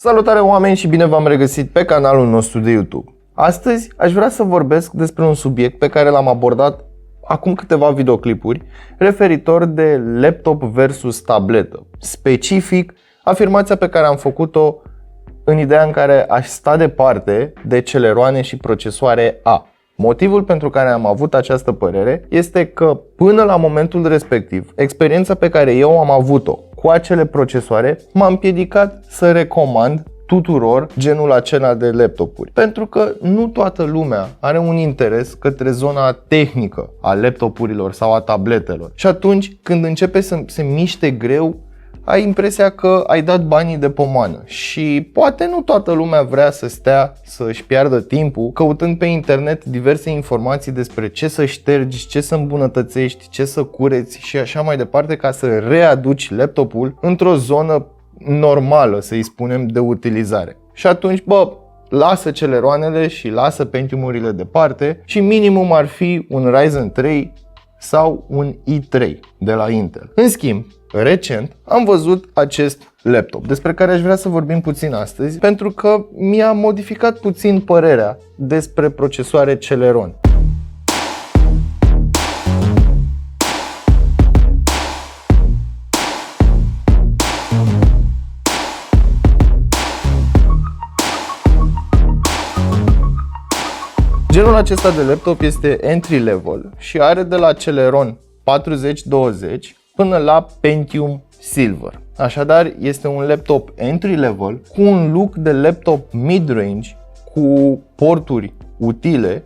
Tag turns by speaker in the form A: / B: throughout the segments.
A: Salutare oameni și bine v-am regăsit pe canalul nostru de YouTube. Astăzi aș vrea să vorbesc despre un subiect pe care l-am abordat acum câteva videoclipuri referitor de laptop versus tabletă. Specific, afirmația pe care am făcut-o în ideea în care aș sta departe de celeroane și procesoare A. Motivul pentru care am avut această părere este că până la momentul respectiv, experiența pe care eu am avut-o cu acele procesoare m-a împiedicat să recomand tuturor genul acela de laptopuri. Pentru că nu toată lumea are un interes către zona tehnică a laptopurilor sau a tabletelor. Și atunci când începe să se miște greu, ai impresia că ai dat banii de pomană și poate nu toată lumea vrea să stea să-și piardă timpul căutând pe internet diverse informații despre ce să ștergi, ce să îmbunătățești, ce să cureți și așa mai departe ca să readuci laptopul într-o zonă normală, să-i spunem, de utilizare. Și atunci, lasă celeroanele și lasă Pentiumurile departe și minimum ar fi un Ryzen 3 sau un i3 de la Intel. În schimb, recent am văzut acest laptop despre care aș vrea să vorbim puțin astăzi pentru că mi-a modificat puțin părerea despre procesoare Celeron. Genul acesta de laptop este entry level și are de la Celeron 4020 până la Pentium Silver. Așadar, este un laptop entry level cu un look de laptop mid-range, cu porturi utile,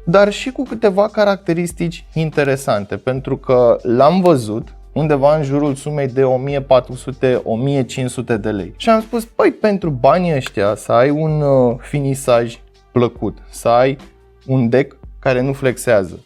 A: dar și cu câteva caracteristici interesante, pentru că l-am văzut undeva în jurul sumei de 1400-1500 de lei. Și am spus, pentru banii ăștia să ai un finisaj plăcut, să ai un deck care nu flexează,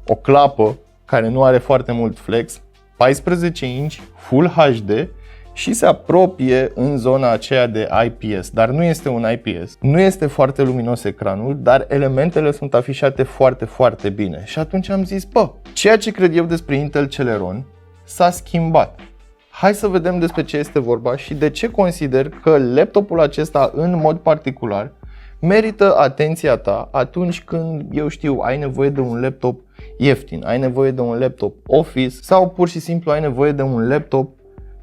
A: o clapă care nu are foarte mult flex, 14 inch, Full HD și se apropie în zona aceea de IPS, dar nu este un IPS, nu este foarte luminos ecranul, dar elementele sunt afișate foarte, foarte bine. Și atunci am zis, ceea ce cred eu despre Intel Celeron s-a schimbat. Hai să vedem despre ce este vorba și de ce consider că laptopul acesta în mod particular merită atenția ta atunci când, ai nevoie de un laptop ieftin, ai nevoie de un laptop Office sau pur și simplu ai nevoie de un laptop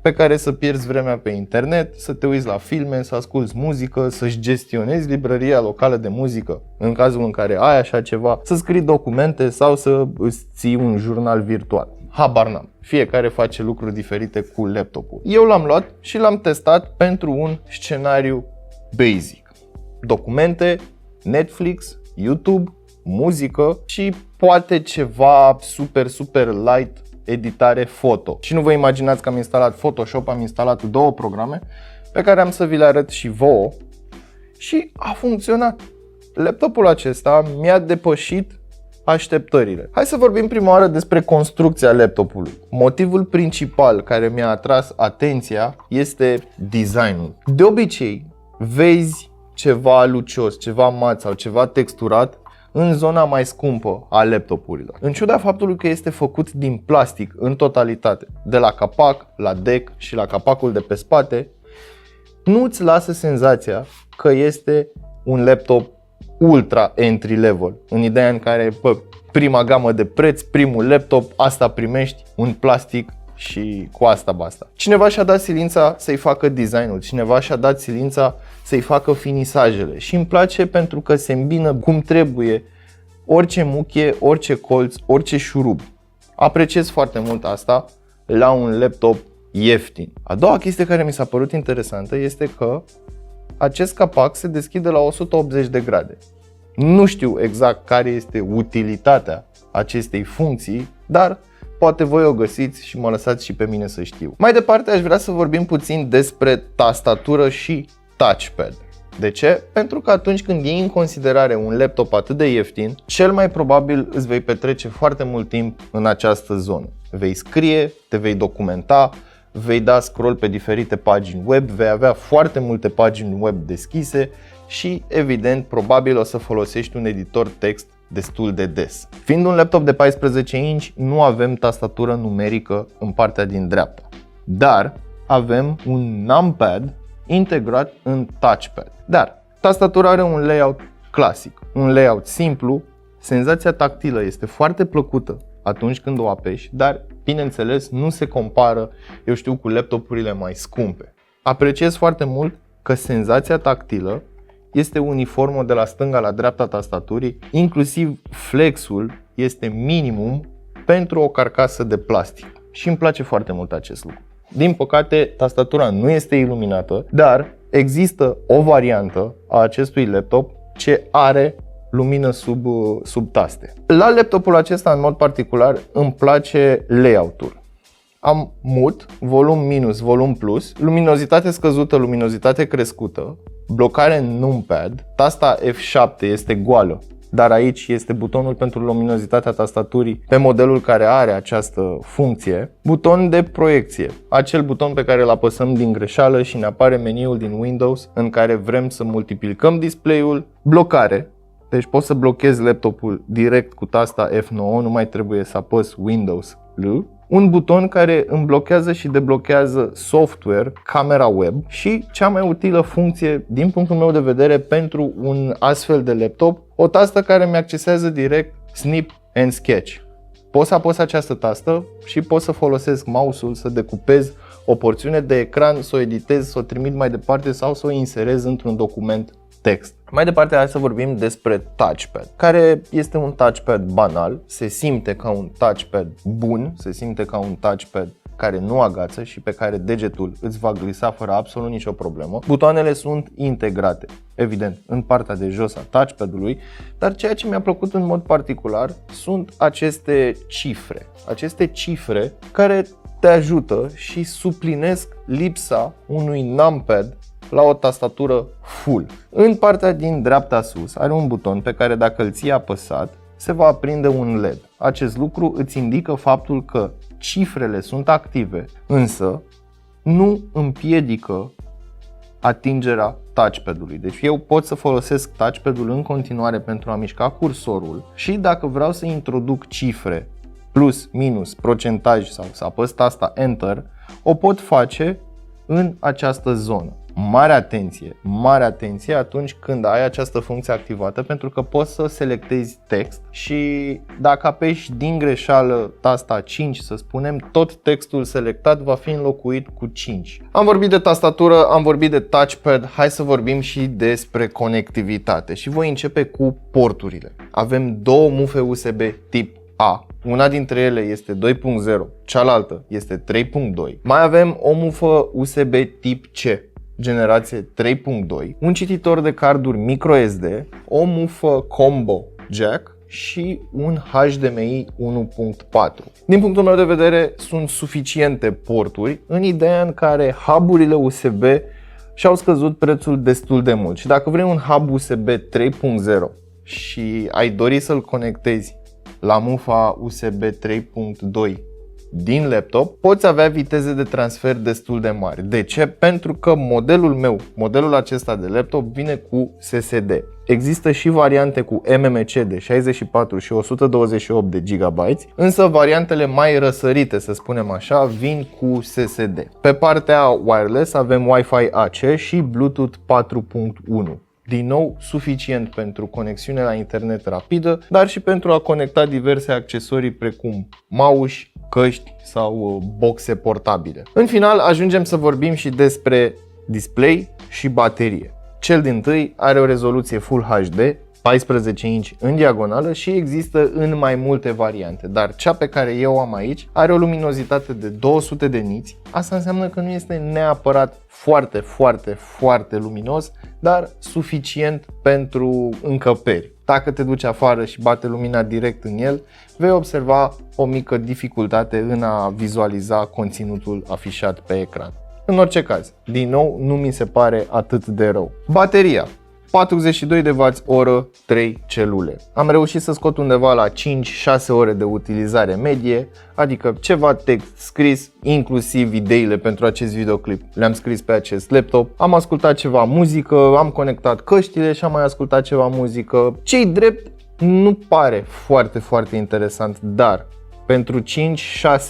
A: pe care să pierzi vremea pe internet, să te uiți la filme, să asculți muzică, să-și gestionezi librăria locală de muzică în cazul în care ai așa ceva, să scrii documente sau să îți ții un jurnal virtual. Habar n-am. Fiecare face lucruri diferite cu laptopul. Eu l-am luat și l-am testat pentru un scenariu basic. Documente, Netflix, YouTube, muzică și poate ceva super light editare foto. Și nu vă imaginați că am instalat Photoshop, am instalat 2 programe pe care am să vi le arăt și vouă și a funcționat. Laptopul acesta mi-a depășit așteptările. Hai să vorbim prima oară despre construcția laptopului. Motivul principal care mi-a atras atenția este designul. De obicei, vezi ceva lucios, ceva mat sau ceva texturat în zona mai scumpă a laptopurilor. În ciuda faptului că este făcut din plastic în totalitate, de la capac, la deck și la capacul de pe spate, nu îți lasă senzația că este un laptop ultra entry level, în ideea în care prima gamă de preț, primul laptop, asta primești, un plastic și cu asta basta. Cineva și-a dat silința să-i facă designul, cineva și-a dat silința să-i facă finisajele și îmi place pentru că se îmbină cum trebuie orice muchie, orice colț, orice șurub. Apreciez foarte mult asta la un laptop ieftin. A doua chestie care mi s-a părut interesantă este că acest capac se deschide la 180 de grade. Nu știu exact care este utilitatea acestei funcții, dar poate voi o găsiți și mă lăsați și pe mine să știu. Mai departe aș vrea să vorbim puțin despre tastatură și touchpad. De ce? Pentru că atunci când iei în considerare un laptop atât de ieftin, cel mai probabil îți vei petrece foarte mult timp în această zonă. Vei scrie, te vei documenta, vei da scroll pe diferite pagini web, vei avea foarte multe pagini web deschise și, evident, probabil o să folosești un editor text destul de des. Fiind un laptop de 14 inch, nu avem tastatură numerică în partea din dreapta, dar avem un numpad integrat în touchpad. Dar tastatura are un layout clasic, un layout simplu, senzația tactilă este foarte plăcută atunci când o apeși, dar bineînțeles nu se compară, eu știu, cu laptopurile mai scumpe. Apreciez foarte mult că senzația tactilă este uniformă de la stânga la dreapta tastaturii, inclusiv flexul este minimum pentru o carcasă de plastic și îmi place foarte mult acest lucru. Din păcate, tastatura nu este iluminată, dar există o variantă a acestui laptop ce are lumină sub taste. La laptopul acesta, în mod particular, îmi place layout-ul. Am mut, volum minus, volum plus, luminozitate scăzută, luminozitate crescută, blocare în numpad, tasta F7 este goală, dar aici este butonul pentru luminozitatea tastaturii pe modelul care are această funcție, buton de proiecție, acel buton pe care îl apăsăm din greșeală și ne apare meniul din Windows în care vrem să multiplicăm display-ul, blocare, deci pot să blochez laptopul direct cu tasta F9, nu mai trebuie să apăs Windows L. Un buton care îmi blochează și deblochează software, camera web și cea mai utilă funcție din punctul meu de vedere pentru un astfel de laptop, o tastă care mi accesează direct Snip and Sketch. Pot să apăs această tastă și pot să folosesc mouse-ul să decupez o porțiune de ecran, să o editez, să o trimit mai departe sau să o inserez într-un document text. Mai departe, hai să vorbim despre touchpad, care este un touchpad banal, se simte ca un touchpad bun, se simte ca un touchpad care nu agață și pe care degetul îți va glisa fără absolut nicio problemă. Butoanele sunt integrate, evident, în partea de jos a touchpad-ului, dar ceea ce mi-a plăcut în mod particular sunt aceste cifre care te ajută și suplinesc lipsa unui numpad la o tastatură full. În partea din dreapta sus are un buton pe care dacă îl ții apăsat se va aprinde un LED. Acest lucru îți indică faptul că cifrele sunt active, însă nu împiedică atingerea touchpad-ului. Deci eu pot să folosesc touchpad-ul în continuare pentru a mișca cursorul și dacă vreau să introduc cifre plus, minus, procentaj sau să apăs tasta Enter, o pot face în această zonă. Mare atenție atunci când ai această funcție activată, pentru că poți să selectezi text și dacă apeși din greșeală tasta 5, să spunem, tot textul selectat va fi înlocuit cu 5. Am vorbit de tastatură, am vorbit de touchpad, hai să vorbim și despre conectivitate și voi începe cu porturile. Avem două mufe USB tip A. Una dintre ele este 2.0, cealaltă este 3.2. Mai avem o mufă USB tip C, generație 3.2, un cititor de carduri microSD, o mufă combo jack și un HDMI 1.4. Din punctul meu de vedere sunt suficiente porturi în ideea în care hub-urile USB și-au scăzut prețul destul de mult și dacă vrei un hub USB 3.0 și ai dori să-l conectezi la mufa USB 3.2 din laptop, poți avea viteze de transfer destul de mari. De ce? Pentru că modelul acesta de laptop vine cu SSD. Există și variante cu MMC de 64 și 128 de GB, însă variantele mai răsărite, să spunem așa, vin cu SSD. Pe partea wireless avem Wi-Fi AC și Bluetooth 4.1. Din nou, suficient pentru conexiune la internet rapidă, dar și pentru a conecta diverse accesorii precum mouse, căști sau boxe portabile. În final, ajungem să vorbim și despre display și baterie. Cel dintâi are o rezoluție Full HD, 14 inch în diagonală și există în mai multe variante, dar cea pe care eu o am aici are o luminozitate de 200 de niți. Asta înseamnă că nu este neapărat foarte luminos, dar suficient pentru încăperi. Dacă te duci afară și bate lumina direct în el, vei observa o mică dificultate în a vizualiza conținutul afișat pe ecran. În orice caz, din nou, nu mi se pare atât de rău. Bateria. 42 de Wh, 3 celule. Am reușit să scot undeva la 5-6 ore de utilizare medie, adică ceva text scris, inclusiv ideile pentru acest videoclip le-am scris pe acest laptop. Am ascultat ceva muzică, am conectat căștile și am mai ascultat ceva muzică. Ce-i drept, nu pare foarte interesant, dar Pentru 5-6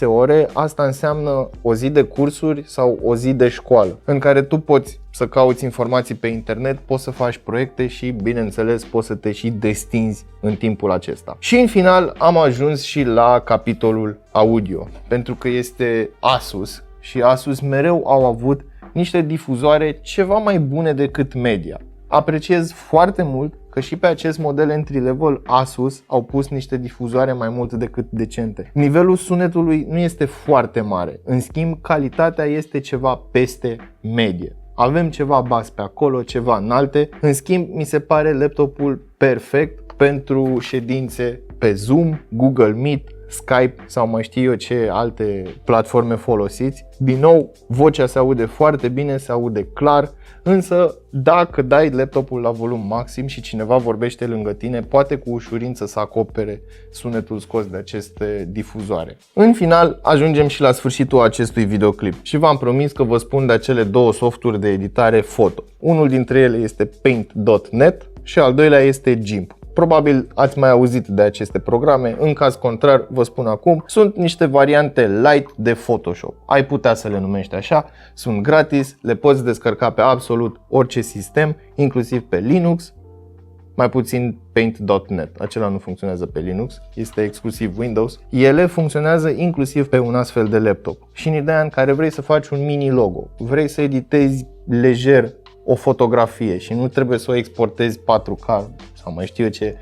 A: ore, asta înseamnă o zi de cursuri sau o zi de școală, în care tu poți să cauți informații pe internet, poți să faci proiecte și, bineînțeles, poți să te și destinzi în timpul acesta. Și în final am ajuns și la capitolul audio, pentru că este Asus și Asus mereu au avut niște difuzoare ceva mai bune decât media. Apreciez foarte mult că și pe acest model entry-level Asus au pus niște difuzoare mai mult decât decente. Nivelul sunetului nu este foarte mare, în schimb calitatea este ceva peste medie. Avem ceva bas pe acolo, ceva înalte, în schimb mi se pare laptopul perfect pentru ședințe pe Zoom, Google Meet, Skype sau mai știu eu ce alte platforme folosiți. Din nou, vocea se aude foarte bine, se aude clar, însă dacă dai laptopul la volum maxim și cineva vorbește lângă tine, poate cu ușurință să acopere sunetul scos de aceste difuzoare. În final, ajungem și la sfârșitul acestui videoclip și v-am promis că vă spun de acele două softuri de editare foto. Unul dintre ele este Paint.net și al doilea este GIMP. Probabil ați mai auzit de aceste programe, în caz contrar vă spun acum, sunt niște variante light de Photoshop. Ai putea să le numești așa, sunt gratis, le poți descărca pe absolut orice sistem, inclusiv pe Linux, mai puțin Paint.net, acela nu funcționează pe Linux, este exclusiv Windows. Ele funcționează inclusiv pe un astfel de laptop și în ideea în care vrei să faci un mini logo, vrei să editezi lejer o fotografie și nu trebuie să o exportezi 4K sau mai știu eu ce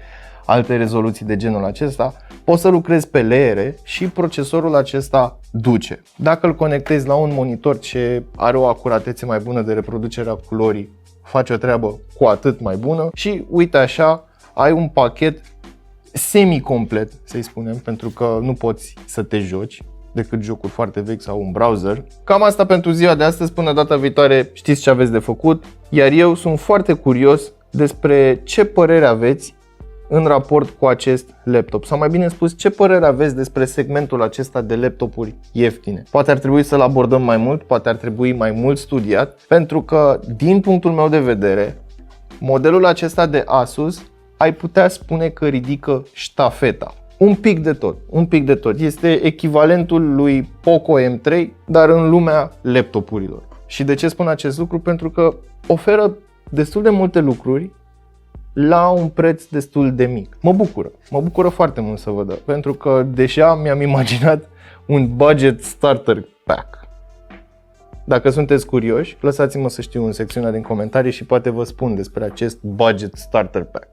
A: alte rezoluții de genul acesta, poți să lucrezi pe layere și procesorul acesta duce. Dacă îl conectezi la un monitor ce are o acuratețe mai bună de reproducere a culorii, face o treabă cu atât mai bună și uite așa ai un pachet semi-complet, să-i spunem, pentru că nu poți să te joci decât jocuri foarte vechi sau un browser. Cam asta pentru ziua de astăzi, până data viitoare știți ce aveți de făcut, iar eu sunt foarte curios despre ce părere aveți în raport cu acest laptop, sau mai bine spus, ce părere aveți despre segmentul acesta de laptopuri ieftine. Poate ar trebui să-l abordăm mai mult, poate ar trebui mai mult studiat, pentru că din punctul meu de vedere, modelul acesta de Asus ai putea spune că ridică ștafeta. Un pic de tot, un pic de tot. Este echivalentul lui Poco M3, dar în lumea laptopurilor. Și de ce spun acest lucru? Pentru că oferă destul de multe lucruri la un preț destul de mic. Mă bucură foarte mult să văd, pentru că deja mi-am imaginat un budget starter pack. Dacă sunteți curioși, lăsați-mă să știu în secțiunea din comentarii și poate vă spun despre acest budget starter pack.